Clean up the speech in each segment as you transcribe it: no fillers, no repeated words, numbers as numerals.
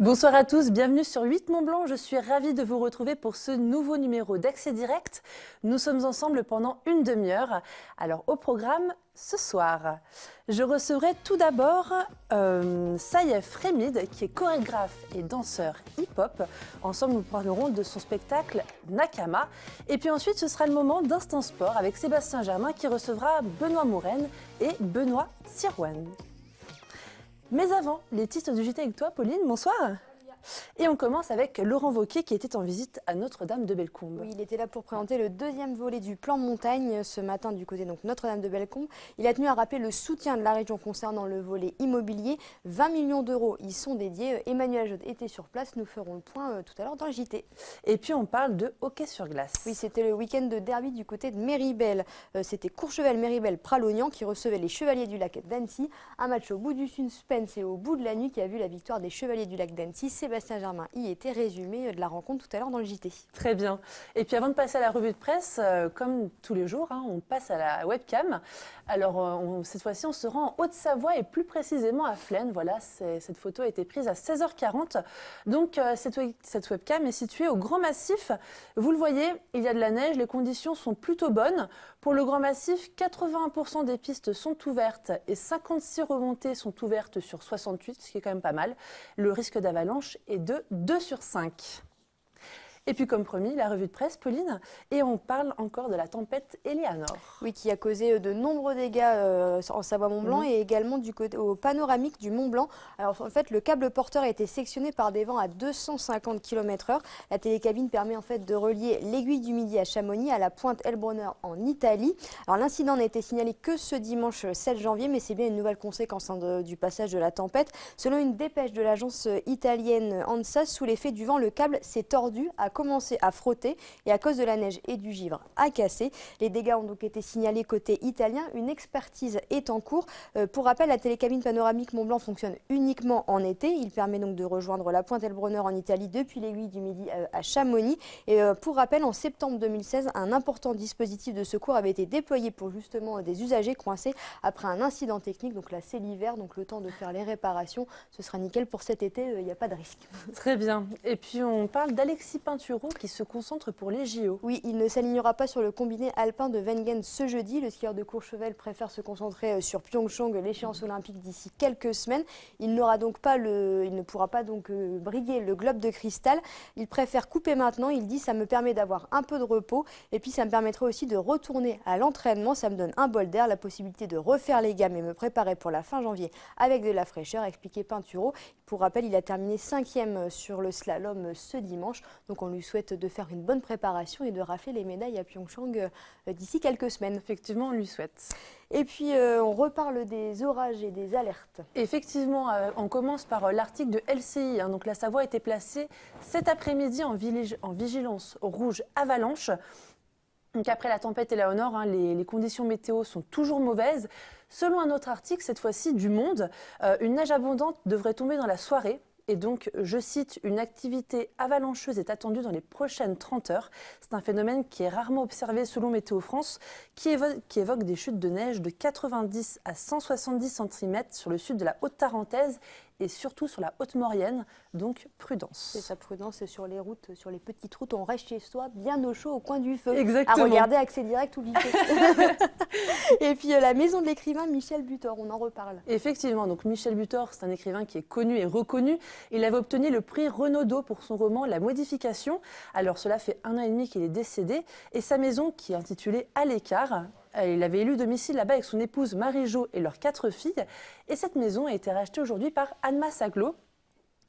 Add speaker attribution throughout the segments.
Speaker 1: Bonsoir à tous, bienvenue sur 8 Mont Blanc. Je suis ravie de vous retrouver pour ce nouveau numéro d'Accès Direct. Nous sommes ensemble pendant une demi-heure. Alors au programme ce soir, je recevrai tout d'abord Saïef Remid, qui est chorégraphe et danseur hip-hop. Ensemble, nous parlerons de son spectacle Nakama. Et puis ensuite, ce sera le moment d'Instant Sport avec Sébastien Germain qui recevra Benoît Mourenne et Benoît Sirouane. Mais avant, les titres du JT avec toi, Pauline, bonsoir. Et on commence avec Laurent Wauquiez qui était en visite à Notre-Dame-de-Bellecombe.
Speaker 2: Oui, il était là pour présenter le deuxième volet du plan montagne ce matin du côté donc Notre-Dame-de-Bellecombe. Il a tenu à rappeler le soutien de la région concernant le volet immobilier. 20 millions d'euros y sont dédiés. Emmanuel Jaude était sur place. Nous ferons le point tout à l'heure dans le JT.
Speaker 1: Et puis on parle de hockey sur glace.
Speaker 2: Oui, c'était le week-end de derby du côté de Méribel. C'était Courchevel-Méribel-Pralognan qui recevait les Chevaliers du Lac d'Annecy. Un match au bout du suspense et au bout de la nuit qui a vu la victoire des Chevaliers du Lac d'Annecy. Sébastien Germain y était résumé de la rencontre tout à l'heure dans le JT.
Speaker 1: Très bien. Et puis avant de passer à la revue de presse, comme tous les jours, on passe à la webcam. Alors cette fois-ci, on se rend en Haute-Savoie et plus précisément à Flaine. Voilà, cette photo a été prise à 16h40. Donc cette webcam est située au Grand Massif. Vous le voyez, il y a de la neige, les conditions sont plutôt bonnes. Pour le Grand Massif, 81% des pistes sont ouvertes et 56 remontées sont ouvertes sur 68, ce qui est quand même pas mal. Le risque d'avalanche est de 2 sur 5. Et puis comme promis, la revue de presse, Pauline, et on parle encore de la tempête Eleanor.
Speaker 2: Oui, qui a causé de nombreux dégâts en Savoie-Mont-Blanc et également du côté, au panoramique du Mont-Blanc. Alors en fait, le câble porteur a été sectionné par des vents à 250 km/h. La télécabine permet en fait de relier l'aiguille du Midi à Chamonix, à la pointe Elbronner en Italie. Alors l'incident n'a été signalé que ce dimanche 7 janvier, mais c'est bien une nouvelle conséquence du passage de la tempête. Selon une dépêche de l'agence italienne ANSA, sous l'effet du vent, le câble s'est tordu, a commencé à frotter et à cause de la neige et du givre a cassé. Les dégâts ont donc été signalés côté italien. Une expertise est en cours. Pour rappel, la télécabine panoramique Mont-Blanc fonctionne uniquement en été. Il permet donc de rejoindre la pointe Elbronner en Italie depuis l'aiguille du Midi à Chamonix. Et pour rappel, en septembre 2016, un important dispositif de secours avait été déployé pour justement des usagers coincés après un incident technique. Donc là, c'est l'hiver, donc le temps de faire les réparations. Ce sera nickel pour cet été, il n'y a pas de risque.
Speaker 1: Très bien. Et puis on parle d'Alexis Pinturo qui se concentre pour les JO.
Speaker 2: Oui, il ne s'alignera pas sur le combiné alpin de Wengen ce jeudi. Le skieur de Courchevel préfère se concentrer sur Pyeongchang, l'échéance olympique d'ici quelques semaines. Il ne pourra pas donc briguer le globe de cristal. Il préfère couper maintenant. Il dit ça me permet d'avoir un peu de repos et puis ça me permettrait aussi de retourner à l'entraînement. Ça me donne un bol d'air, la possibilité de refaire les gammes et me préparer pour la fin janvier avec de la fraîcheur, expliquait Pinturo. Pour rappel, il a terminé 5e sur le slalom ce dimanche. Donc on lui souhaite de faire une bonne préparation et de rafler les médailles à Pyeongchang d'ici quelques semaines.
Speaker 1: Effectivement, on lui souhaite.
Speaker 2: Et puis on reparle des orages et des alertes.
Speaker 1: Effectivement, on commence par l'article de LCI. Donc la Savoie a été placée cet après-midi en vigilance rouge avalanche. Donc après la tempête Eleanor, les conditions météo sont toujours mauvaises. Selon un autre article, cette fois-ci du Monde, une neige abondante devrait tomber dans la soirée. Et donc, je cite, une activité avalancheuse est attendue dans les prochaines 30 heures. C'est un phénomène qui est rarement observé selon Météo France, qui évoque des chutes de neige de 90 à 170 cm sur le sud de la Haute-Tarentaise et surtout sur la Haute-Maurienne, donc prudence.
Speaker 2: C'est ça, prudence sur les routes, sur les petites routes, on reste chez soi, bien au chaud, au coin du feu.
Speaker 1: Exactement.
Speaker 2: À regarder Accès Direct ou Vite. Et puis la maison de l'écrivain Michel Butor, on en reparle.
Speaker 1: Effectivement, donc Michel Butor, c'est un écrivain qui est connu et reconnu. Il avait obtenu le prix Renaudot pour son roman La Modification. Alors cela fait 1 an et demi qu'il est décédé et sa maison, qui est intitulée À l'écart, il avait élu domicile là-bas avec son épouse Marie-Jo et leurs 4 filles. Et cette maison a été rachetée aujourd'hui par Anne Saglo.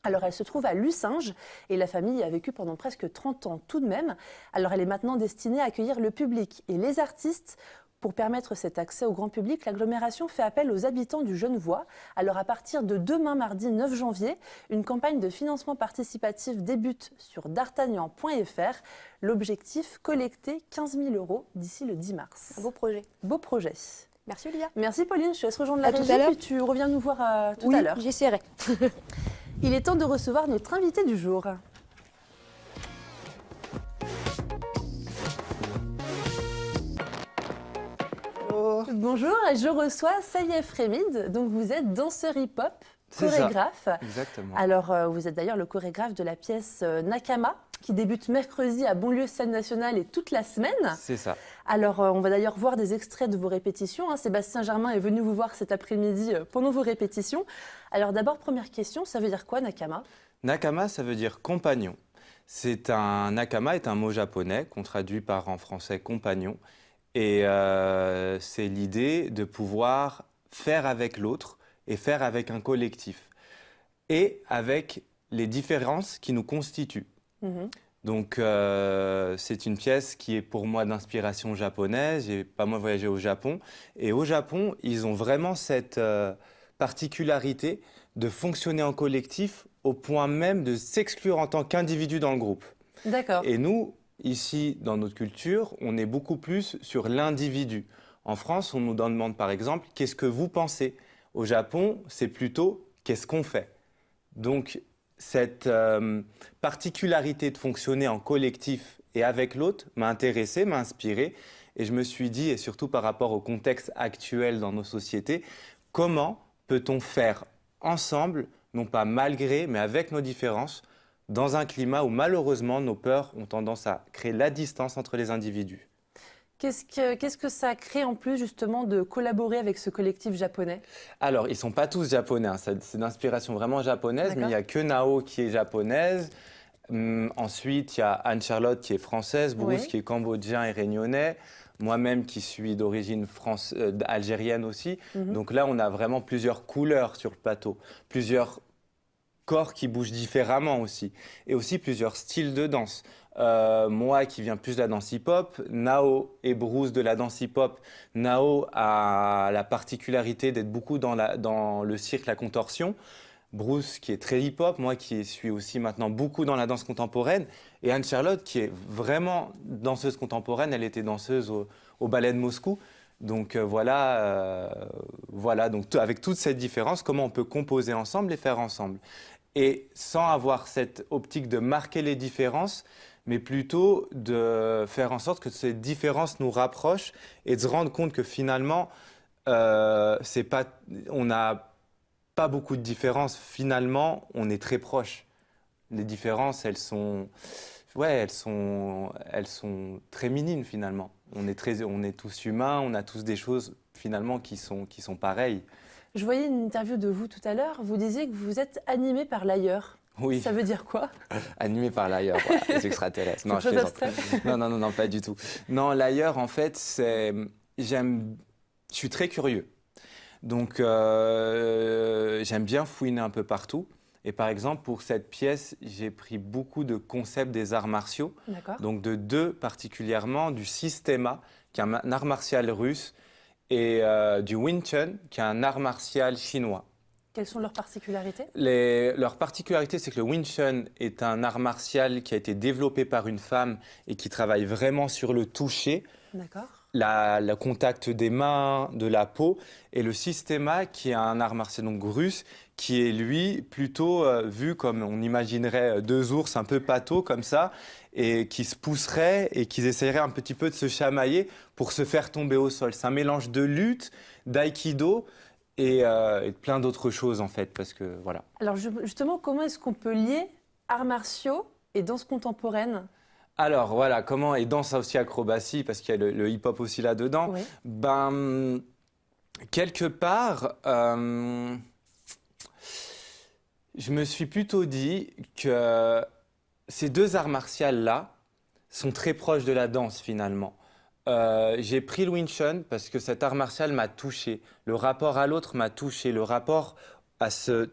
Speaker 1: Alors elle se trouve à Lucinge et la famille a vécu pendant presque 30 ans tout de même. Alors elle est maintenant destinée à accueillir le public et les artistes. Pour permettre cet accès au grand public, l'agglomération fait appel aux habitants du Genevois. Alors à partir de demain, mardi 9 janvier, une campagne de financement participatif débute sur d'artagnan.fr. L'objectif, collecter 15 000 € d'ici le 10 mars.
Speaker 2: Un beau projet.
Speaker 1: Beau projet.
Speaker 2: Merci Olivia.
Speaker 1: Merci Pauline, je te laisse rejoindre la
Speaker 2: À tout
Speaker 1: régie
Speaker 2: à l'heure.
Speaker 1: puis tu reviens nous voir tout
Speaker 2: Oui,
Speaker 1: à l'heure.
Speaker 2: j'essaierai.
Speaker 1: Il est temps de recevoir notre invité du jour. Bonjour, je reçois Saïef Remid, donc vous êtes danseur hip-hop
Speaker 3: C'est ça.
Speaker 1: chorégraphe.
Speaker 3: Exactement.
Speaker 1: Alors, vous êtes d'ailleurs le chorégraphe de la pièce Nakama, qui débute mercredi à Bonlieu Scène Nationale et toute la semaine.
Speaker 3: C'est ça.
Speaker 1: Alors, on va d'ailleurs voir des extraits de vos répétitions, hein. Sébastien Germain est venu vous voir cet après-midi pendant vos répétitions. Alors d'abord, première question, ça veut dire quoi Nakama?
Speaker 3: Nakama, ça veut dire compagnon. Nakama est un mot japonais qu'on traduit par en français compagnon. Et c'est l'idée de pouvoir faire avec l'autre et faire avec un collectif. Et avec les différences qui nous constituent.
Speaker 1: Mhm.
Speaker 3: Donc, c'est une pièce qui est pour moi d'inspiration japonaise. J'ai pas mal voyagé au Japon. Et au Japon, ils ont vraiment cette particularité de fonctionner en collectif au point même de s'exclure en tant qu'individu dans le groupe.
Speaker 1: D'accord.
Speaker 3: Et nous, ici, dans notre culture, on est beaucoup plus sur l'individu. En France, on nous demande par exemple, qu'est-ce que vous pensez? Au Japon, c'est plutôt, qu'est-ce qu'on fait? Donc, cette particularité de fonctionner en collectif et avec l'autre m'a intéressé, m'a inspiré. Et je me suis dit, et surtout par rapport au contexte actuel dans nos sociétés, comment peut-on faire ensemble, non pas malgré, mais avec nos différences, dans un climat où malheureusement nos peurs ont tendance à créer la distance entre les individus.
Speaker 1: Qu'est-ce que ça crée en plus justement de collaborer avec ce collectif japonais?
Speaker 3: Alors, ils ne sont pas tous japonais, hein. C'est d'inspiration vraiment japonaise, mais il n'y a que Nao qui est japonaise. Ensuite, il y a Anne-Charlotte qui est française, Bruce
Speaker 1: Oui.
Speaker 3: qui est cambodgien et réunionnais, moi-même qui suis d'origine algérienne aussi.
Speaker 1: Mhm.
Speaker 3: Donc là, on a vraiment plusieurs couleurs sur le plateau, plusieurs corps qui bougent différemment aussi, et aussi plusieurs styles de danse. Moi qui viens plus de la danse hip-hop, Nao et Bruce de la danse hip-hop. Nao a la particularité d'être beaucoup dans le cirque, la contorsion. Bruce qui est très hip-hop, moi qui suis aussi maintenant beaucoup dans la danse contemporaine. Et Anne-Charlotte qui est vraiment danseuse contemporaine, elle était danseuse au ballet de Moscou. Donc voilà, donc avec toute cette différence, comment on peut composer ensemble et faire ensemble. Et sans avoir cette optique de marquer les différences, mais plutôt de faire en sorte que ces différences nous rapprochent et de se rendre compte que finalement, on n'a pas beaucoup de différences. Finalement, on est très proches. Les différences, elles sont très minimes finalement. On est tous humains, on a tous des choses finalement qui sont pareilles.
Speaker 1: Je voyais une interview de vous tout à l'heure, vous disiez que vous êtes animé par l'ailleurs.
Speaker 3: Oui.
Speaker 1: Ça veut dire quoi?
Speaker 3: Animé par l'ailleurs, voilà, les extraterrestres. Non, je
Speaker 1: Quelque chose
Speaker 3: plaisante.
Speaker 1: d'abstrait.
Speaker 3: Non, pas du tout. Non, l'ailleurs, en fait, je suis très curieux. Donc, j'aime bien fouiner un peu partout. Et par exemple, pour cette pièce, j'ai pris beaucoup de concepts des arts martiaux.
Speaker 1: D'accord.
Speaker 3: Donc, de deux particulièrement, du Sistema, qui est un art martial russe, et du Wing Chun, qui est un art martial chinois.
Speaker 1: Quelles sont leurs particularités?
Speaker 3: Leur particularité, c'est que le Wing Chun est un art martial qui a été développé par une femme et qui travaille vraiment sur le toucher,
Speaker 1: D'accord.
Speaker 3: le contact des mains, de la peau, et le Sistema, qui est un art martial donc russe, qui est lui plutôt vu comme on imaginerait deux ours un peu pâteaux comme ça, et qui se pousseraient et qui essaieraient un petit peu de se chamailler pour se faire tomber au sol. C'est un mélange de lutte, d'aïkido, et plein d'autres choses en fait, parce que voilà.
Speaker 1: Alors justement, comment est-ce qu'on peut lier arts martiaux et danse contemporaine?
Speaker 3: Alors voilà, comment, et danse aussi acrobatie, parce qu'il y a le hip-hop aussi là-dedans.
Speaker 1: Oui.
Speaker 3: Ben, quelque part, je me suis plutôt dit que ces deux arts martiaux-là sont très proches de la danse finalement. J'ai pris le Wing Chun parce que cet art martial m'a touché. Le rapport à l'autre m'a touché. Le rapport à se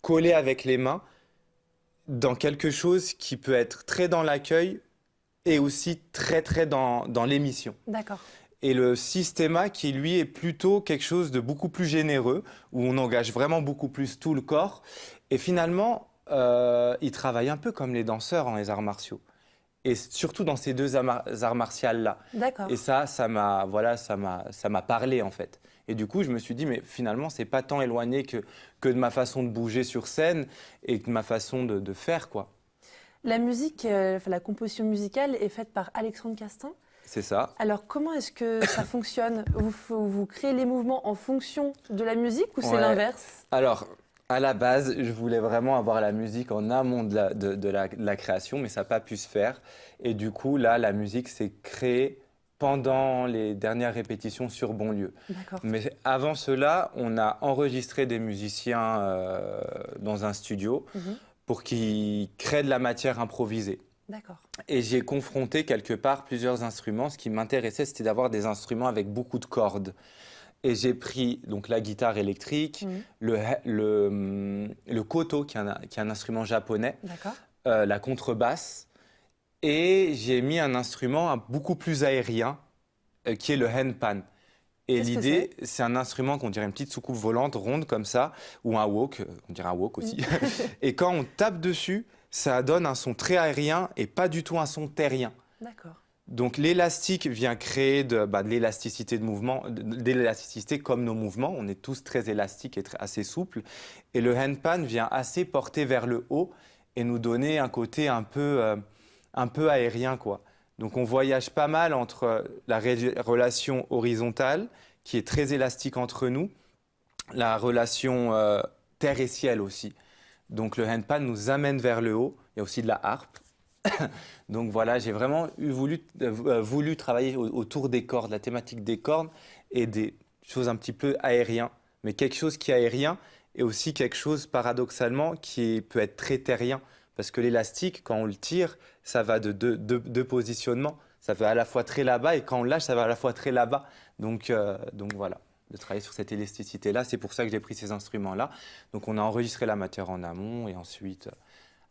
Speaker 3: coller avec les mains dans quelque chose qui peut être très dans l'accueil et aussi très très dans l'émission.
Speaker 1: D'accord.
Speaker 3: Et le Sistema qui lui est plutôt quelque chose de beaucoup plus généreux, où on engage vraiment beaucoup plus tout le corps. Et finalement, il travaille un peu comme les danseurs en les arts martiaux. Et surtout dans ces deux arts martiaux-là.
Speaker 1: D'accord.
Speaker 3: Et ça m'a parlé en fait. Et du coup, je me suis dit, mais finalement, c'est pas tant éloigné que de ma façon de bouger sur scène et de ma façon de faire, quoi.
Speaker 1: La musique, la composition musicale est faite par Alexandre Castin.
Speaker 3: C'est ça.
Speaker 1: Alors, comment est-ce que ça fonctionne? Vous créez les mouvements en fonction de la musique ou c'est
Speaker 3: Ouais.
Speaker 1: l'inverse?
Speaker 3: Alors, À la base, je voulais vraiment avoir la musique en amont de la création, mais ça n'a pas pu se faire. Et du coup, là, la musique s'est créée pendant les dernières répétitions sur Bonlieu.
Speaker 1: D'accord.
Speaker 3: Mais avant cela, on a enregistré des musiciens dans un studio pour qu'ils créent de la matière improvisée.
Speaker 1: D'accord.
Speaker 3: Et j'ai confronté quelque part plusieurs instruments. Ce qui m'intéressait, c'était d'avoir des instruments avec beaucoup de cordes. Et j'ai pris donc la guitare électrique, le koto, qui est un instrument japonais,
Speaker 1: D'accord.
Speaker 3: la contrebasse, et j'ai mis un instrument beaucoup plus aérien, qui est le henpan. Et
Speaker 1: Qu'est-ce que
Speaker 3: l'idée, c'est un instrument qu'on dirait une petite soucoupe volante, ronde comme ça, ou un wok, on dirait un wok aussi. Et quand on tape dessus, ça donne un son très aérien et pas du tout un son terrien.
Speaker 1: D'accord.
Speaker 3: Donc l'élastique vient créer de l'élasticité de mouvement, de l'élasticité comme nos mouvements. On est tous très élastiques et assez souples. Et le handpan vient assez porter vers le haut et nous donner un côté un peu aérien, quoi. Donc on voyage pas mal entre la relation horizontale, qui est très élastique entre nous, la relation terre et ciel aussi. Donc le handpan nous amène vers le haut. Il y a aussi de la harpe. Donc voilà, j'ai vraiment voulu travailler autour des cordes, la thématique des cordes et des choses un petit peu aériennes, mais quelque chose qui est aérien et aussi quelque chose paradoxalement qui peut être très terrien, parce que l'élastique, quand on le tire, ça va de deux positionnements, ça va à la fois très là-bas et quand on lâche, ça va à la fois très là-bas. Donc voilà, de travailler sur cette élasticité-là, c'est pour ça que j'ai pris ces instruments-là. Donc on a enregistré la matière en amont et ensuite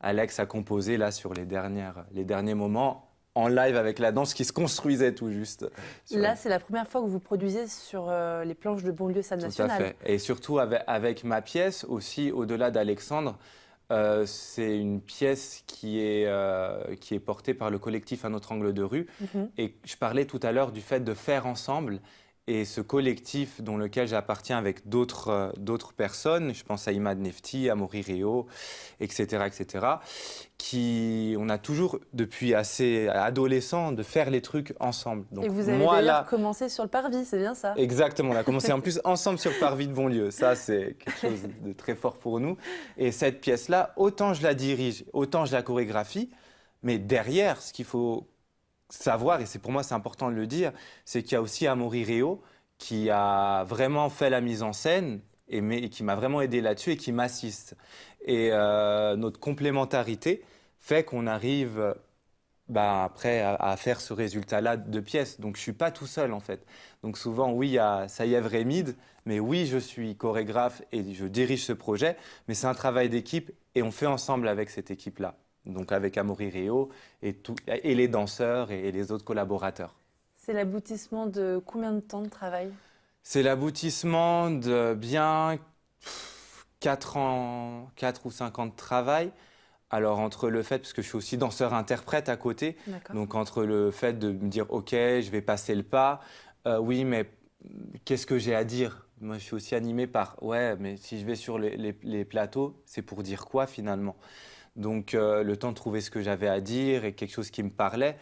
Speaker 3: Alex a composé là sur les derniers moments en live avec la danse qui se construisait tout juste.
Speaker 1: Là, c'est la première fois que vous produisez sur les planches de Bonlieu Salle Nationale.
Speaker 3: Tout à fait. Et surtout avec ma pièce aussi, au-delà d'Alexandre, c'est une pièce qui est portée par le collectif Un autre angle de rue. Et je parlais tout à l'heure du fait de faire ensemble. Et ce collectif dont lequel j'appartiens avec d'autres personnes, je pense à Imad Nefti, à Maury Réau, etc., on a toujours, depuis assez adolescent, de faire les trucs ensemble. Donc,
Speaker 1: et vous avez d'ailleurs commencé sur le parvis, c'est bien ça?
Speaker 3: Exactement, on a commencé en plus ensemble sur le parvis de Bonlieu. Ça, c'est quelque chose de très fort pour nous. Et cette pièce-là, autant je la dirige, autant je la chorégraphie, mais derrière, ce qu'il faut savoir, et c'est pour moi c'est important de le dire, c'est qu'il y a aussi Amaury Réau qui a vraiment fait la mise en scène et qui m'a vraiment aidé là-dessus et qui m'assiste. Et notre complémentarité fait qu'on arrive après à faire ce résultat-là de pièces. Donc je ne suis pas tout seul en fait. Donc souvent oui, il y a Saïev Rémide, mais oui, je suis chorégraphe et je dirige ce projet, mais c'est un travail d'équipe et on fait ensemble avec cette équipe-là. Donc avec Amaury Réau et les danseurs et les autres collaborateurs.
Speaker 1: C'est l'aboutissement de combien de temps de travail?
Speaker 3: C'est l'aboutissement de bien 4 ou 5 ans de travail. Alors entre le fait, parce que je suis aussi danseur-interprète à côté, donc entre le fait de me dire « ok, je vais passer le pas, oui mais qu'est-ce que j'ai à dire ?» Moi je suis aussi animé par « ouais mais si je vais sur les plateaux, c'est pour dire quoi finalement ?» Donc le temps de trouver ce que j'avais à dire et quelque chose qui me parlait.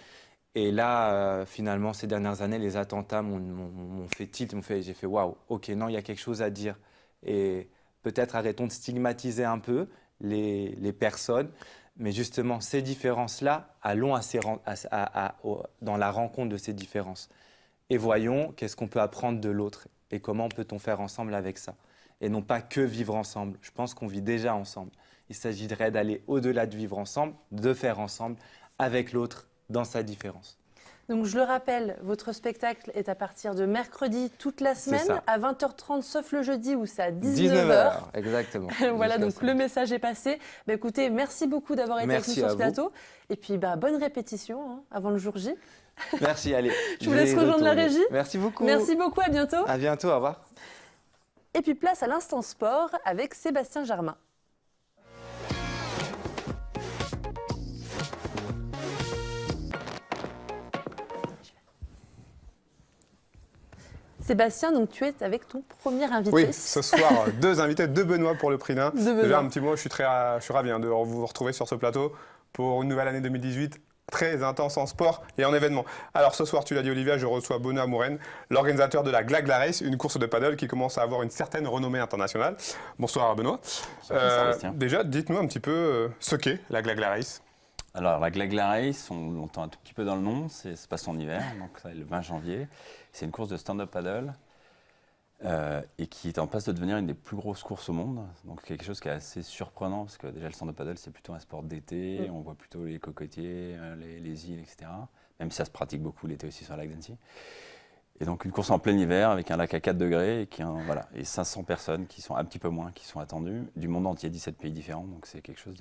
Speaker 3: Et là, finalement, ces dernières années, les attentats m'ont fait tilt, j'ai fait waouh, ok, non, il y a quelque chose à dire. Et peut-être arrêtons de stigmatiser un peu les personnes, mais justement, ces différences-là, allons dans la rencontre de ces différences. Et voyons qu'est-ce qu'on peut apprendre de l'autre et comment peut-on faire ensemble avec ça. Et non pas que vivre ensemble. Je pense qu'on vit déjà ensemble. Il s'agirait d'aller au-delà de vivre ensemble, de faire ensemble avec l'autre dans sa différence.
Speaker 1: Donc je le rappelle, votre spectacle est à partir de mercredi toute la semaine à 20h30 sauf le jeudi où c'est à 19h.
Speaker 3: Exactement.
Speaker 1: Voilà, donc le message est passé. Écoutez, merci beaucoup d'avoir été avec nous sur ce plateau. Et puis bonne répétition avant le jour J.
Speaker 3: Merci, allez.
Speaker 1: Je vous laisse rejoindre la régie.
Speaker 3: Merci beaucoup.
Speaker 1: Merci beaucoup, à bientôt.
Speaker 3: À bientôt, au revoir.
Speaker 1: Et puis place à l'instant sport avec Sébastien Germain. Sébastien, donc tu es avec ton premier invité.
Speaker 4: Oui, ce soir, 2 invités, 2 Benoît pour le prix d'un.
Speaker 1: Déjà
Speaker 4: un petit mot, je suis ravi de vous retrouver sur ce plateau pour une nouvelle année 2018 très intense en sport et en événements. Alors ce soir, tu l'as dit Olivia, je reçois Benoît Mouren, l'organisateur de la Glagla Race, une course de paddle qui commence à avoir une certaine renommée internationale. Bonsoir Benoît.
Speaker 5: Sébastien.
Speaker 4: Déjà, dites-nous un petit peu ce qu'est la Glagla Race.
Speaker 5: Alors, la Glagla Race, on l'entend un tout petit peu dans le nom, ça se passe en hiver, donc ça, le 20 janvier. C'est une course de stand-up paddle et qui est en passe de devenir une des plus grosses courses au monde. Donc, quelque chose qui est assez surprenant parce que déjà, le stand-up paddle, c'est plutôt un sport d'été. On voit plutôt les cocotiers, les îles, etc. Même si ça se pratique beaucoup l'été aussi sur le lac d'Annecy. Et donc, une course en plein hiver avec un lac à 4 degrés et 500 personnes qui sont un petit peu moins, qui sont attendues, du monde entier, 17 pays différents. Donc, c'est quelque chose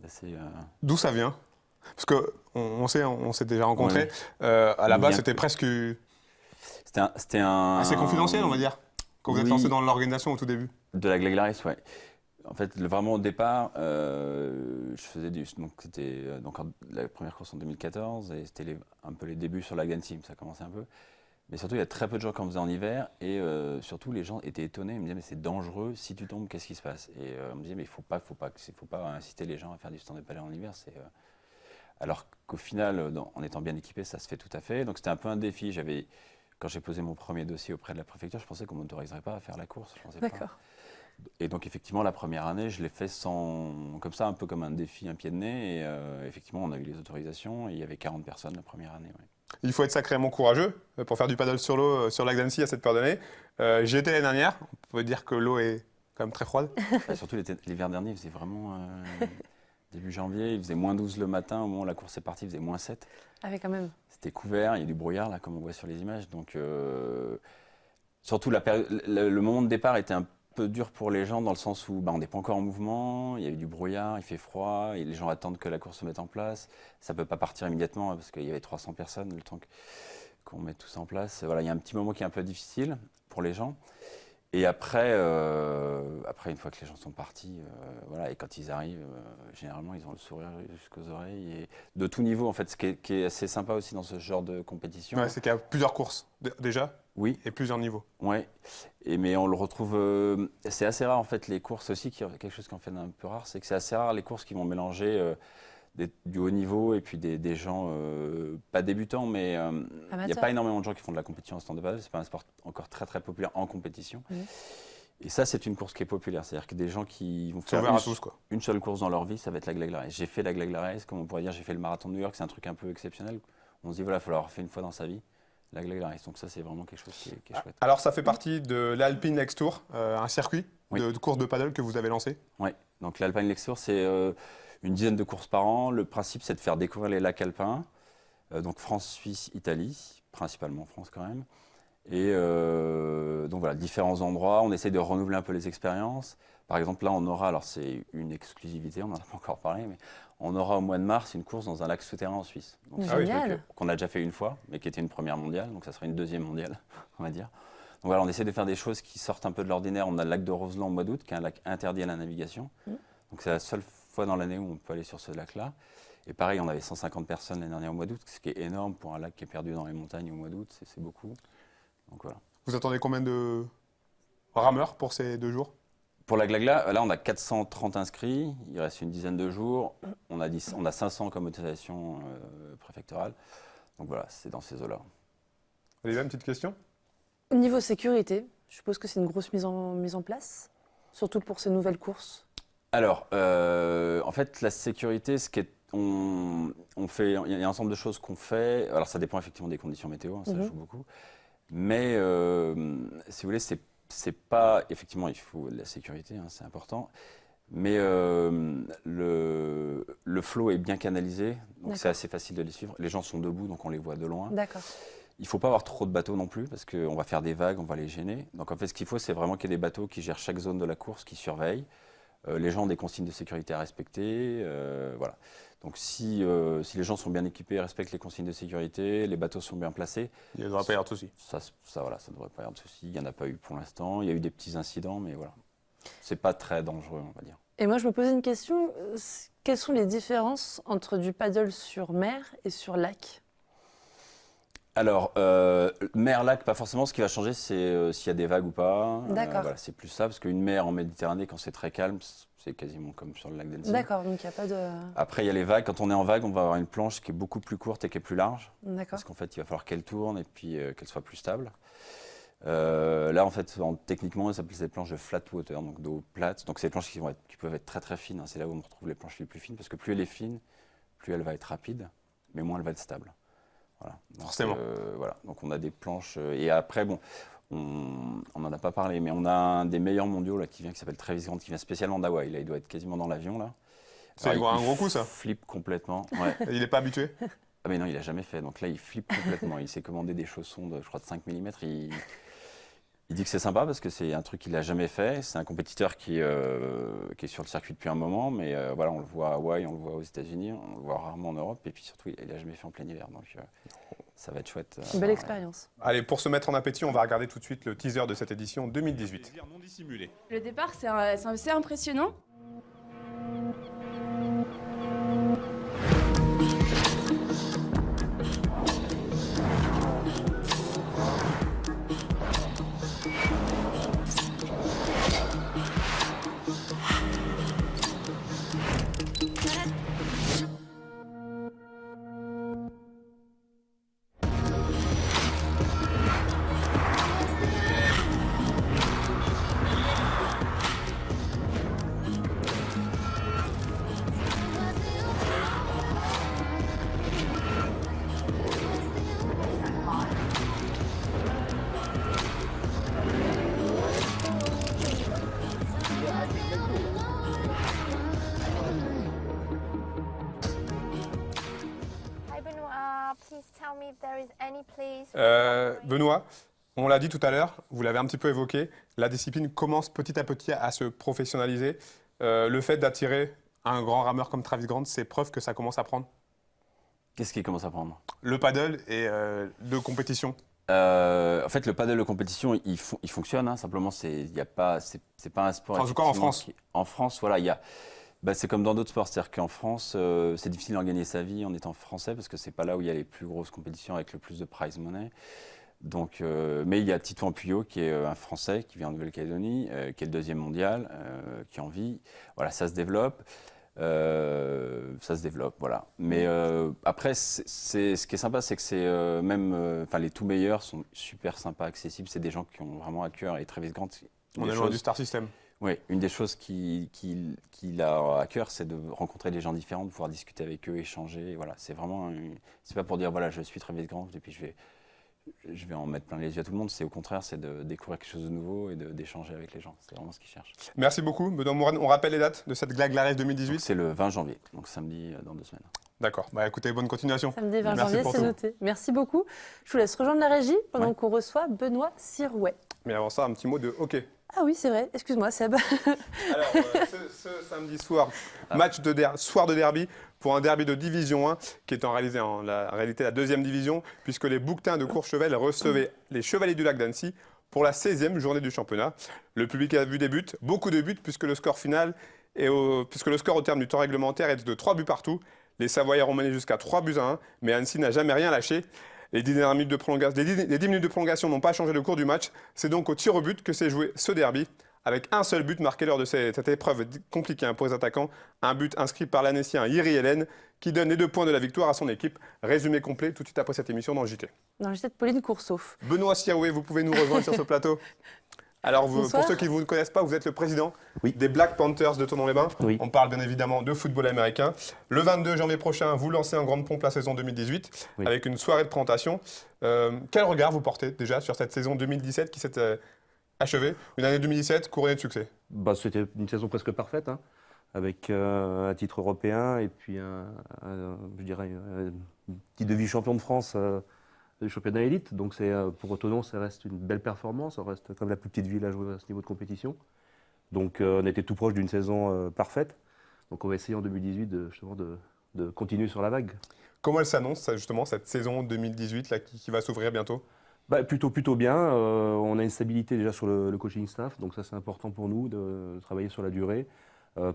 Speaker 5: d'assez.
Speaker 4: D'où ça vient? Parce qu'on sait, on s'est déjà rencontrés. À la base, c'était presque
Speaker 5: C'était un.
Speaker 4: assez confidentiel, on va dire, quand vous êtes
Speaker 5: Oui.
Speaker 4: lancé dans l'organisation au tout début.
Speaker 5: De la Glagla Race, ouais. En fait, vraiment au départ, je faisais donc c'était la première course en 2014 et c'était un peu les débuts sur la Lac d'Annecy, ça commençait un peu. Mais surtout, il y a très peu de gens qui en faisaient en hiver et surtout les gens étaient étonnés. Ils me disaient mais c'est dangereux, si tu tombes, qu'est-ce qui se passe? Et on me disait mais il faut pas inciter les gens à faire du stand-up paddle en hiver. Alors qu'au final, en étant bien équipé, ça se fait tout à fait. Donc c'était un peu un défi. Quand j'ai posé mon premier dossier auprès de la préfecture, je pensais qu'on ne m'autoriserait pas à faire la course. Je pensais pas.
Speaker 1: D'accord.
Speaker 5: Et donc effectivement, la première année, je l'ai fait comme ça, un peu comme un défi, un pied de nez. Et effectivement, on a eu les autorisations et il y avait 40 personnes la première année. Ouais.
Speaker 4: Il faut être sacrément courageux pour faire du paddle sur l'eau sur le lac d'Annecy à cette période d'année. J'y étais l'année dernière. On peut dire que l'eau est quand même très froide.
Speaker 5: Et surtout l'hiver dernier, il faisait vraiment début janvier, il faisait moins 12 le matin. Au moment où la course est partie, il faisait moins 7.
Speaker 1: Ah oui, quand même.
Speaker 5: C'était couvert, il y a du brouillard là, comme on voit sur les images. Donc surtout le moment de départ était un peu dur pour les gens dans le sens où on n'est pas encore en mouvement, il y a eu du brouillard, il fait froid, et les gens attendent que la course se mette en place. Ça ne peut pas partir immédiatement parce qu'il y avait 300 personnes, le temps qu'on mette tout ça en place. Voilà, il y a un petit moment qui est un peu difficile pour les gens. Et après, une fois que les gens sont partis, voilà, et quand ils arrivent, généralement, ils ont le sourire jusqu'aux oreilles. Et de tout niveau, en fait, ce qui est assez sympa aussi dans ce genre de compétition.
Speaker 4: Ouais, c'est qu'il y a plusieurs courses déjà
Speaker 5: Oui,
Speaker 4: et plusieurs niveaux.
Speaker 5: ouais. Mais on le retrouve. C'est assez rare, en fait, les courses aussi, quelque chose qui en fait un peu rare, c'est que c'est assez rare les courses qui vont mélanger du haut niveau et puis des gens pas débutants, mais il n'y a pas énormément de gens qui font de la compétition en stand-up paddle. C'est pas un sport encore très très populaire en compétition.
Speaker 1: Oui.
Speaker 5: Et ça, c'est une course qui est populaire. C'est-à-dire que des gens qui vont
Speaker 4: C'est
Speaker 5: faire
Speaker 4: ouvert à tous, quoi.
Speaker 5: une seule course dans leur vie, ça va être la Glagla Race. J'ai fait la Glagla Race, comme on pourrait dire, j'ai fait le marathon de New York, c'est un truc un peu exceptionnel. On se dit, voilà, il faut l'avoir fait une fois dans sa vie, la Glagla Race. Donc ça, c'est vraiment quelque chose qui est chouette.
Speaker 4: Alors ça fait partie de l'Alpine Lex Tour, un circuit
Speaker 5: Oui.
Speaker 4: de course de paddle que vous avez lancé.
Speaker 5: Oui, donc l'Alpine Lex Tour, c'est une dizaine de courses par an. Le principe, c'est de faire découvrir les lacs alpins. Donc France, Suisse, Italie, principalement France quand même. Et donc voilà, différents endroits. On essaie de renouveler un peu les expériences. Par exemple, là, on aura, alors c'est une exclusivité, on n'en a pas encore parlé, mais on aura au mois de mars une course dans un lac souterrain en Suisse. Donc, c'est un
Speaker 1: Génial.
Speaker 5: truc qu'on a déjà fait une fois, mais qui était une première mondiale. Donc ça sera une deuxième mondiale, on va dire. Donc voilà, on essaie de faire des choses qui sortent un peu de l'ordinaire. On a le lac de Roseland au mois d'août, qui est un lac interdit à la navigation. Donc c'est la seule fois dans l'année où on peut aller sur ce lac-là. Et pareil, on avait 150 personnes l'année dernière au mois d'août, ce qui est énorme pour un lac qui est perdu dans les montagnes au mois d'août, c'est beaucoup. Donc voilà.
Speaker 4: Vous attendez combien de rameurs pour ces 2 jours?
Speaker 5: Pour la Glagla, là on a 430 inscrits, il reste une dizaine de jours, on a 500 comme autorisation préfectorale. Donc voilà, c'est dans ces eaux-là.
Speaker 4: Olivia, une petite question?
Speaker 1: Au niveau sécurité, je suppose que c'est une grosse mise en place, surtout pour ces nouvelles courses.
Speaker 5: Alors, en fait, la sécurité, il y a un ensemble de choses qu'on fait. Alors, ça dépend effectivement des conditions météo, ça joue beaucoup. Mais, si vous voulez, c'est pas... Effectivement, il faut de la sécurité, c'est important. Mais le flow est bien canalisé, donc c'est assez facile de les suivre. Les gens sont debout, donc on les voit de loin.
Speaker 1: D'accord.
Speaker 5: Il ne faut pas avoir trop de bateaux non plus, parce qu'on va faire des vagues, on va les gêner. Donc en fait, ce qu'il faut, c'est vraiment qu'il y ait des bateaux qui gèrent chaque zone de la course, qui surveillent. Les gens ont des consignes de sécurité à respecter. Voilà. Donc si les gens sont bien équipés, respectent les consignes de sécurité, les bateaux sont bien placés,
Speaker 4: Il ne devrait pas y avoir de soucis.
Speaker 5: ça ne devrait pas y avoir de soucis. Il n'y en a pas eu pour l'instant. Il y a eu des petits incidents, mais voilà. C'est pas très dangereux, on va dire.
Speaker 1: Et moi, je me posais une question. Quelles sont les différences entre du paddle sur mer et sur lac?
Speaker 5: Alors, mer, lac, pas forcément. Ce qui va changer, c'est s'il y a des vagues ou pas.
Speaker 1: D'accord.
Speaker 5: Voilà, c'est plus ça, parce qu'une mer en Méditerranée, quand c'est très calme, c'est quasiment comme sur le lac d'Annecy.
Speaker 1: D'accord, donc il n'y a pas de...
Speaker 5: Après, il y a les vagues. Quand on est en vague, on va avoir une planche qui est beaucoup plus courte et qui est plus large.
Speaker 1: D'accord.
Speaker 5: Parce qu'en fait, il va falloir qu'elle tourne et puis qu'elle soit plus stable. Là, en fait, techniquement, ça s'appelle des planches de flat water, donc d'eau plate. Donc, c'est des planches qui peuvent être très très fines. Hein. C'est là où on retrouve les planches les plus fines, parce que plus elle est fine, plus elle va être rapide, mais moins elle va être stable. Voilà. Donc,
Speaker 4: Forcément.
Speaker 5: voilà. Donc, on a des planches. Et après, bon, on n'en a pas parlé, mais on a un des meilleurs mondiaux là, qui s'appelle Travis Grant, qui vient spécialement d'Hawaï. Là, il doit être quasiment dans l'avion. Là.
Speaker 4: C'est
Speaker 5: Alors,
Speaker 4: un gros coup, ça.
Speaker 5: Flippe complètement. Ouais.
Speaker 4: Il n'est pas habitué.
Speaker 5: Ah mais non, il n'a jamais fait. Donc là, il flippe complètement. Il s'est commandé des chaussons de, je crois, de 5 mm. Il dit que c'est sympa parce que c'est un truc qu'il n'a jamais fait. C'est un compétiteur qui est sur le circuit depuis un moment, mais voilà, on le voit à Hawaï, on le voit aux États-Unis, on le voit rarement en Europe, et puis surtout, il n'a jamais fait en plein hiver. Donc ça va être chouette.
Speaker 1: Une belle
Speaker 5: Ouais.
Speaker 1: expérience.
Speaker 4: Allez, pour se mettre en appétit, on va regarder tout de suite le teaser de cette édition 2018.
Speaker 6: Plaisir non dissimulé.
Speaker 7: Le départ, c'est assez impressionnant.
Speaker 8: Hi Benoit, please tell me if there is any place.
Speaker 4: Benoît, on l'a dit tout à l'heure, vous l'avez un petit peu évoqué, la discipline commence petit à petit à se professionnaliser. Le fait d'attirer un grand rameur comme Travis Grant, c'est preuve que ça commence à prendre.
Speaker 5: Qu'est-ce qu'il commence à prendre?
Speaker 4: Le paddle et de compétition.
Speaker 5: En fait, le paddle de compétition, il fonctionne. Hein, simplement, c'est pas un sport.
Speaker 4: En tout cas, en
Speaker 5: effectivement,
Speaker 4: France.
Speaker 5: En France, voilà, il y a. C'est comme dans d'autres sports, c'est-à-dire qu'en France, c'est difficile d'en gagner sa vie en étant français parce que c'est pas là où il y a les plus grosses compétitions avec le plus de prize money. Donc, mais il y a Titouan Puyot qui est un Français qui vient de Nouvelle-Calédonie, qui est le 2e mondial, qui en vit. Voilà, ça se développe. Voilà. Mais après, ce qui est sympa, c'est que c'est les tout meilleurs sont super sympas, accessibles. C'est des gens qui ont vraiment à cœur. Et Travis Grant,
Speaker 4: On est loin du Star System.
Speaker 5: oui, une des choses qu'il a à cœur, c'est de rencontrer des gens différents, de pouvoir discuter avec eux, échanger. Voilà, c'est vraiment, c'est pas pour dire voilà, je suis Travis Grant et puis je vais en mettre plein les yeux à tout le monde. C'est au contraire, c'est de découvrir quelque chose de nouveau et d'échanger avec les gens. C'est vraiment ce qu'ils cherchent.
Speaker 4: Merci beaucoup, Benoît Mourane. On rappelle les dates de cette Glagla Race 2018.
Speaker 5: Donc, c'est le 20 janvier, donc samedi dans 2 semaines.
Speaker 4: D'accord. Bah écoutez, bonne continuation.
Speaker 1: Samedi 20
Speaker 4: Merci
Speaker 1: janvier,
Speaker 4: pour
Speaker 1: c'est
Speaker 4: tout.
Speaker 1: noté. Merci beaucoup. Je vous laisse rejoindre la régie pendant
Speaker 5: Ouais.
Speaker 1: qu'on reçoit Benoît Sirouet.
Speaker 4: Mais avant ça, un petit mot de hockey.
Speaker 1: Ah oui, c'est vrai. Excuse-moi, Seb.
Speaker 4: Alors, ce samedi soir, soir de derby pour un derby de Division 1 qui est en réalité la 2e division puisque les Bouquetins de Courchevel recevaient les Chevaliers du Lac d'Annecy pour la 16e journée du championnat. Le public a vu des buts, beaucoup de buts puisque le score au terme du temps réglementaire est de 3 buts partout. Les Savoyards ont mené jusqu'à 3 buts à 1, mais Annecy n'a jamais rien lâché. Les 10 minutes de prolongation n'ont pas changé le cours du match. C'est donc au tir au but que s'est joué ce derby, avec un seul but marqué lors de cette épreuve compliquée pour les attaquants. Un but inscrit par l'Annecien Yeri Hélène, qui donne les 2 points de la victoire à son équipe. Résumé complet tout de suite après cette émission dans le JT.
Speaker 1: Dans le JT de Pauline Courceau.
Speaker 4: Benoît Sirouet, vous pouvez nous rejoindre sur ce plateau. Alors,
Speaker 1: Bonsoir.
Speaker 4: pour ceux qui ne vous connaissent pas, vous êtes le président
Speaker 9: Oui.
Speaker 4: des Black Panthers de Tournon-les-Bains.
Speaker 9: Oui.
Speaker 4: On parle bien évidemment de football américain. Le 22 janvier prochain, vous lancez en grande pompe la saison 2018
Speaker 9: Oui.
Speaker 4: avec une soirée de présentation. Quel regard vous portez déjà sur cette saison 2017 qui s'est achevée? Une année 2017 couronnée de succès.
Speaker 9: C'était une saison presque parfaite, hein, avec un titre européen et puis je dirais un petit demi-champion de France du championnat élite. Donc pour Autonon, ça reste une belle performance. Ça reste comme la plus petite ville à jouer à ce niveau de compétition. Donc on était tout proche d'une saison parfaite. Donc on va essayer en 2018 de continuer sur la vague.
Speaker 4: Comment elle s'annonce justement cette saison 2018 là, qui va s'ouvrir bientôt?
Speaker 9: Plutôt bien. On a une stabilité déjà sur le coaching staff, donc ça c'est important pour nous de travailler sur la durée.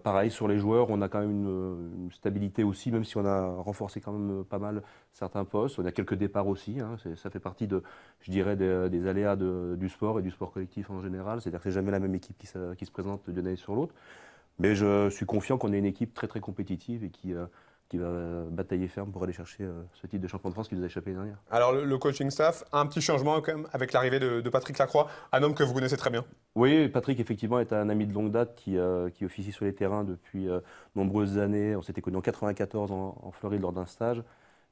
Speaker 9: Pareil, sur les joueurs, on a quand même une stabilité aussi, même si on a renforcé quand même pas mal certains postes. On a quelques départs aussi, hein. Ça fait partie je dirais, des aléas du sport et du sport collectif en général. C'est-à-dire que c'est jamais la même équipe qui se présente d'une année sur l'autre. Mais je suis confiant qu'on est une équipe très très compétitive et qui va batailler ferme pour aller chercher ce titre de champion de France qui nous a échappé l'année dernière.
Speaker 4: Alors, le coaching staff, un petit changement quand même avec l'arrivée de Patrick Lacroix, un homme que vous connaissez très bien.
Speaker 9: Oui, Patrick, effectivement, est un ami de longue date qui officie sur les terrains depuis nombreuses années. On s'était connus en 94 en Floride lors d'un stage.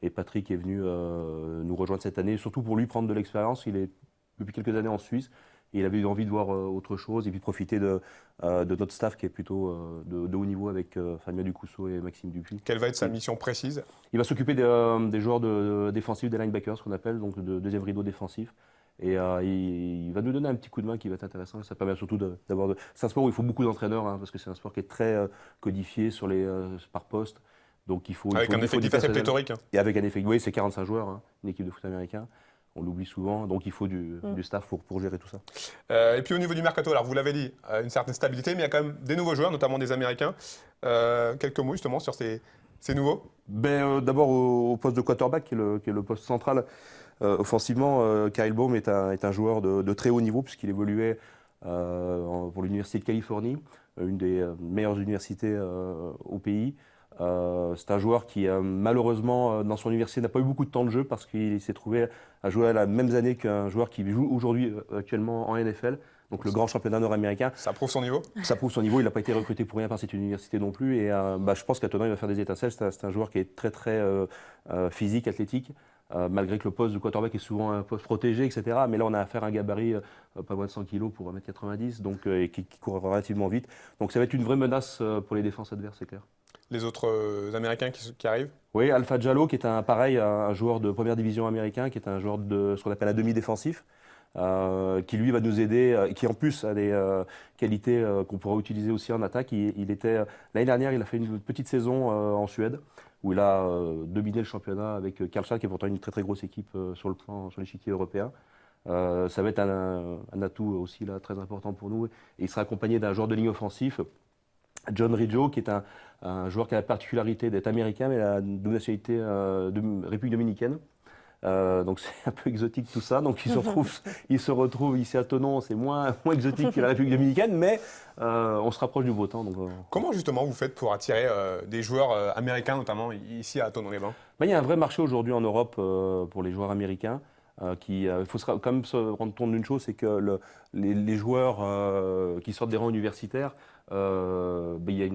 Speaker 9: Et Patrick est venu nous rejoindre cette année, surtout pour lui prendre de l'expérience. Il est depuis quelques années en Suisse. Et il avait eu envie de voir autre chose et puis profiter de notre staff qui est plutôt de haut niveau avec Fabien Ducousseau et Maxime Dupuis.
Speaker 4: Quelle va être sa mission précise?
Speaker 9: Il va s'occuper des joueurs défensifs, des linebackers, ce qu'on appelle, donc de deuxième rideau défensif. Et il va nous donner un petit coup de main qui va être intéressant. Ça permet surtout d'avoir. C'est un sport où il faut beaucoup d'entraîneurs, hein, parce que c'est un sport qui est très codifié par poste. Donc
Speaker 4: avec un effectif assez pléthorique.
Speaker 9: Et avec un effectif, oui, c'est 45 joueurs, hein, une équipe de foot américain. On l'oublie souvent, donc il faut du staff pour gérer tout ça.
Speaker 4: Et puis au niveau du mercato, alors vous l'avez dit, une certaine stabilité, mais il y a quand même des nouveaux joueurs, notamment des Américains. Quelques mots justement sur ces nouveaux?
Speaker 9: D'abord au poste de quarterback, qui est le poste central. Offensivement, Kyle Baum est un joueur de très haut niveau, puisqu'il évoluait pour l'Université de Californie, une des meilleures universités au pays. C'est un joueur qui, malheureusement, dans son université, n'a pas eu beaucoup de temps de jeu parce qu'il s'est trouvé à jouer à la même année qu'un joueur qui joue aujourd'hui actuellement en NFL, donc le grand championnat nord-américain.
Speaker 4: Ça prouve son niveau?
Speaker 9: Ça prouve son niveau. Il n'a pas été recruté pour rien par cette université non plus. Et je pense qu'à Tonon, il va faire des étincelles. C'est un joueur qui est très, très physique, athlétique. Malgré que le poste de quarterback est souvent un poste protégé, etc. Mais là, on a affaire à un gabarit pas loin de 100 kg pour 1m90, donc, et qui court relativement vite. Donc ça va être une vraie menace pour les défenses adverses, c'est clair.
Speaker 4: Les autres Américains qui arrivent?
Speaker 9: Oui, Alpha Diallo, qui est un joueur de première division américain, qui est un joueur de ce qu'on appelle un demi-défensif, qui lui va nous aider, qui en plus a des qualités qu'on pourra utiliser aussi en attaque. L'année dernière, il a fait une petite saison en Suède, où il a dominé le championnat avec Karlstad, qui est pourtant une très très grosse équipe sur l'échiquier européen. Ça va être un atout aussi là, très important pour nous. Et il sera accompagné d'un joueur de ligne offensif, John Riggio, qui est un joueur qui a la particularité d'être américain, mais de nationalité de République dominicaine. Donc c'est un peu exotique tout ça. Donc il se retrouve ici à Thonon, c'est moins exotique que la République dominicaine, mais on se rapproche du beau temps. Donc,
Speaker 4: comment justement vous faites pour attirer des joueurs américains, notamment ici à Thonon-les-Bains?
Speaker 9: Il y a un vrai marché aujourd'hui en Europe pour les joueurs américains. Il faut quand même se rendre compte d'une chose, c'est que les joueurs qui sortent des rangs universitaires, il y a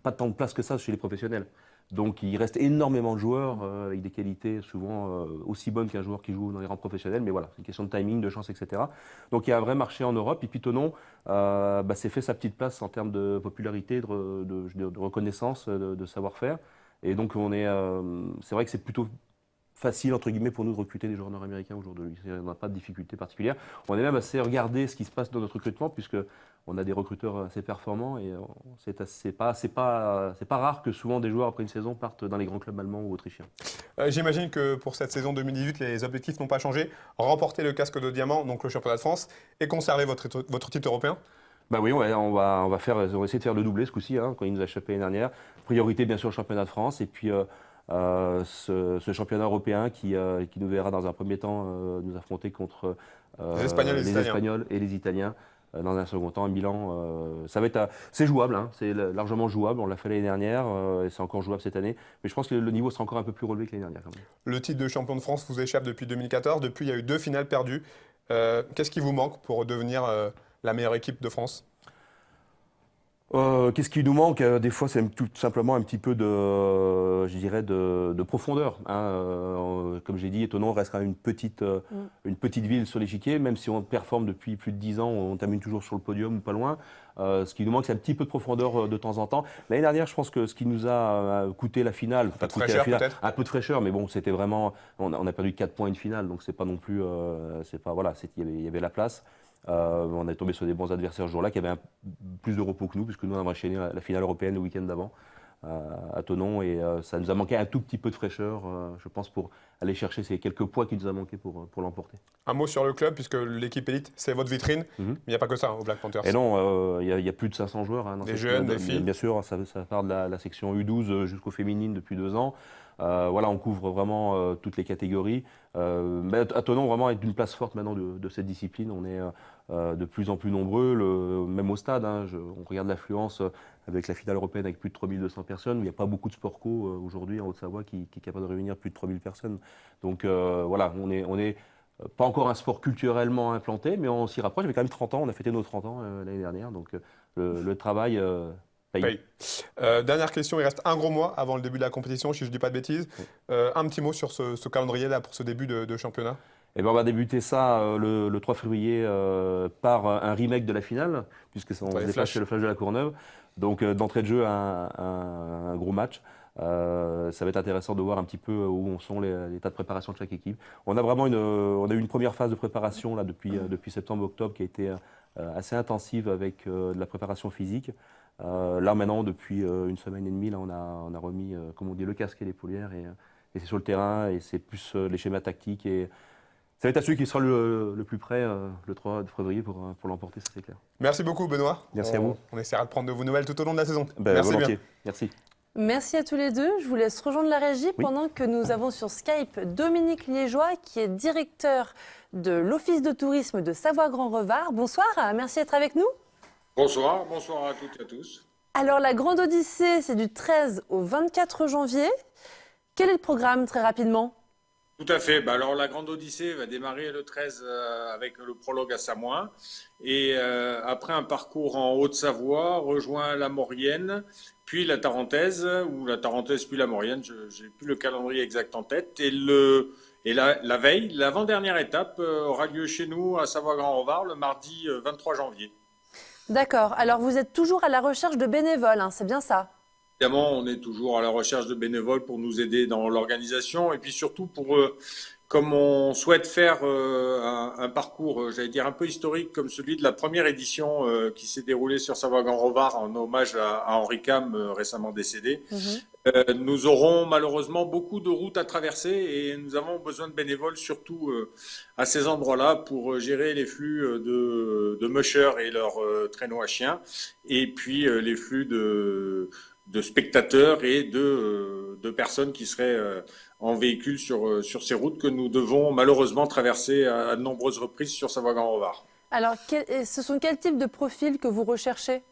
Speaker 9: pas tant de place que ça chez les professionnels. Donc il reste énormément de joueurs avec des qualités souvent aussi bonnes qu'un joueur qui joue dans les rangs professionnels. Mais voilà, c'est une question de timing, de chance, etc. Donc il y a un vrai marché en Europe. Et puis Thonon s'est fait sa petite place en termes de popularité, de reconnaissance, de savoir-faire. Et donc c'est vrai que c'est plutôt facile, entre guillemets, pour nous de recruter des joueurs nord-américains aujourd'hui. On n'a pas de difficulté particulière. On est même assez regardé ce qui se passe dans notre recrutement, puisqu'on a des recruteurs assez performants et c'est pas rare que souvent des joueurs, après une saison, partent dans les grands clubs allemands ou autrichiens.
Speaker 4: J'imagine que pour cette saison 2018, les objectifs n'ont pas changé. Remporter le casque de diamant, donc le championnat de France, et conserver votre titre européen?
Speaker 9: Oui, on va essayer de faire le doublé ce coup-ci, hein, quand il nous a échappé l'année dernière. Priorité, bien sûr, le championnat de France, et puis ce championnat européen qui nous verra dans un premier temps nous affronter contre
Speaker 4: les Espagnols
Speaker 9: et les Italiens. Dans un second temps, à Milan, c'est jouable, hein, c'est largement jouable. On l'a fait l'année dernière et c'est encore jouable cette année. Mais je pense que le niveau sera encore un peu plus relevé que l'année dernière. Quand même.
Speaker 4: Le titre de champion de France vous échappe depuis 2014. Depuis, il y a eu 2 finales perdues. Qu'est-ce qui vous manque pour devenir la meilleure équipe de France?
Speaker 9: Qu'est-ce qui nous manque? Des fois, c'est tout simplement un petit peu de profondeur. Hein. Comme j'ai dit, Thonon reste quand même une petite ville sur l'échiquier, même si on performe depuis plus de 10 ans, on termine toujours sur le podium ou pas loin. Ce qui nous manque, c'est un petit peu de profondeur de temps en temps. L'année dernière, je pense que ce qui nous a coûté la finale,
Speaker 4: un
Speaker 9: peu de fraîcheur, mais bon, c'était vraiment, on a perdu 4 points une finale, donc c'est pas non plus, il y avait la place. On est tombé sur des bons adversaires ce jour-là qui avaient plus de repos que nous, puisque nous on a enchaîné la finale européenne le week-end d'avant. à Thonon. Et ça nous a manqué un tout petit peu de fraîcheur, je pense, pour aller chercher ces quelques points qui nous a manqué pour l'emporter.
Speaker 4: Un mot sur le club, puisque l'équipe élite, c'est votre vitrine. Mais il n'y a pas que ça au Black Panthers.
Speaker 9: Et non, il y a plus de 500 joueurs. Dans
Speaker 4: Des
Speaker 9: cette-
Speaker 4: jeunes, des filles.
Speaker 9: Bien sûr, ça part de la section U12 jusqu'aux féminines depuis 2 ans. Voilà, on couvre vraiment toutes les catégories. Mais à Thonon, vraiment, est une place forte maintenant de cette discipline. On est de plus en plus nombreux, même au stade. On regarde l'affluence avec la finale européenne avec plus de 3200 personnes. Il n'y a pas beaucoup de sport co aujourd'hui en Haute-Savoie qui est capable de réunir plus de 3000 personnes. Donc voilà, on est pas encore un sport culturellement implanté, mais on s'y rapproche. Il y avait quand même 30 ans, on a fêté nos 30 ans l'année dernière. Donc le travail paye.
Speaker 4: Paye. Dernière question, il reste un gros mois avant le début de la compétition, si je ne dis pas de bêtises. Un petit mot sur ce calendrier-là pour ce début de championnat.
Speaker 9: Et ben on va débuter ça le 3 février par un remake de la finale, puisque on se déplace chez le Flash de la Courneuve. Donc d'entrée de jeu, un gros match. Ça va être intéressant de voir un petit peu où en sont les états de préparation de chaque équipe. On a vraiment on a eu une première phase de préparation là, depuis septembre-octobre qui a été assez intensive avec de la préparation physique. Là maintenant, depuis une semaine et demie, là, on a remis, comme on dit, le casque et les paulières et c'est sur le terrain et c'est plus les schémas tactiques. Et ça va être à celui qui sera le plus près le 3 février pour l'emporter, ça c'est clair.
Speaker 4: Merci beaucoup Benoît.
Speaker 9: Merci à vous.
Speaker 4: On essaiera de prendre de vos nouvelles tout au long de la saison. Merci
Speaker 9: volontiers.
Speaker 4: bien.
Speaker 9: Merci.
Speaker 1: Merci à tous les deux. Je vous laisse rejoindre la régie pendant que nous avons sur Skype Dominique Liégeois, qui est directeur de l'Office de tourisme de Savoie-Grand-Revard. Bonsoir, merci d'être avec nous.
Speaker 6: Bonsoir, bonsoir à toutes et à tous.
Speaker 1: Alors, la Grande Odyssée, c'est du 13 au 24 janvier. Quel est le programme, très rapidement ?
Speaker 6: Tout à fait. Alors, la Grande Odyssée va démarrer le 13 avec le prologue à Samoin. Et après un parcours en Haute-Savoie, rejoint la Maurienne, puis la Tarentaise, ou la Tarentaise puis la Maurienne. Je n'ai plus le calendrier exact en tête. Et la veille, l'avant-dernière étape aura lieu chez nous à Savoie-Grand-Revard le mardi 23 janvier.
Speaker 1: D'accord. Alors, vous êtes toujours à la recherche de bénévoles, c'est bien ça ?
Speaker 6: Évidemment, on est toujours à la recherche de bénévoles pour nous aider dans l'organisation et puis surtout comme on souhaite faire un parcours, j'allais dire, un peu historique comme celui de la première édition qui s'est déroulée sur Savoie-Grand-Revard en hommage à Henri Cam, récemment décédé. Nous aurons malheureusement beaucoup de routes à traverser et nous avons besoin de bénévoles surtout à ces endroits-là pour gérer les flux de mushers et leurs traîneaux à chiens et puis les flux de spectateurs et de personnes qui seraient en véhicule sur ces routes que nous devons malheureusement traverser à de nombreuses reprises sur Savoie-Grand-Revard.
Speaker 1: Alors, ce sont quel type de profils que vous recherchez ?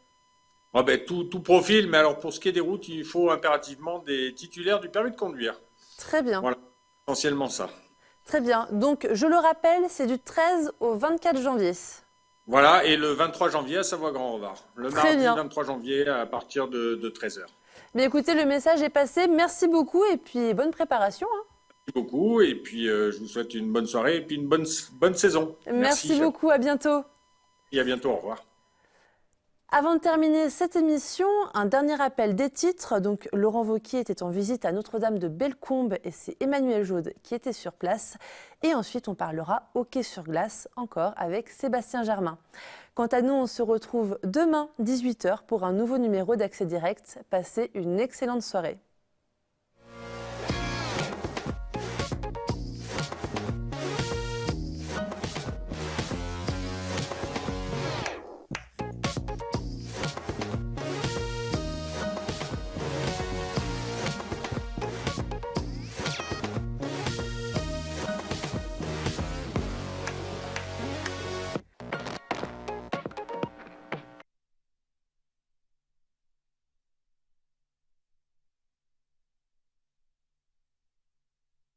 Speaker 6: Tout profil, mais alors pour ce qui est des routes, il faut impérativement des titulaires du permis de conduire.
Speaker 1: Très bien.
Speaker 6: Voilà, essentiellement ça.
Speaker 1: Très bien. Donc, je le rappelle, c'est du 13 au 24 janvier.
Speaker 6: Voilà, et le 23 janvier à Savoie-Grand-Revard. Le
Speaker 1: Très
Speaker 6: mardi
Speaker 1: bien.
Speaker 6: 23 janvier à partir de 13h.
Speaker 1: Mais écoutez, le message est passé. Merci beaucoup et puis bonne préparation.
Speaker 6: Merci beaucoup et puis je vous souhaite une bonne soirée et puis une bonne saison.
Speaker 1: Merci beaucoup, à bientôt.
Speaker 6: Et à bientôt, au revoir.
Speaker 1: Avant de terminer cette émission, un dernier rappel des titres. Donc, Laurent Wauquiez était en visite à Notre-Dame de Bellecombe et c'est Emmanuel Jaude qui était sur place. Et ensuite, on parlera hockey sur glace encore avec Sébastien Germain. Quant à nous, on se retrouve demain 18h pour un nouveau numéro d'Accès Direct. Passez une excellente soirée.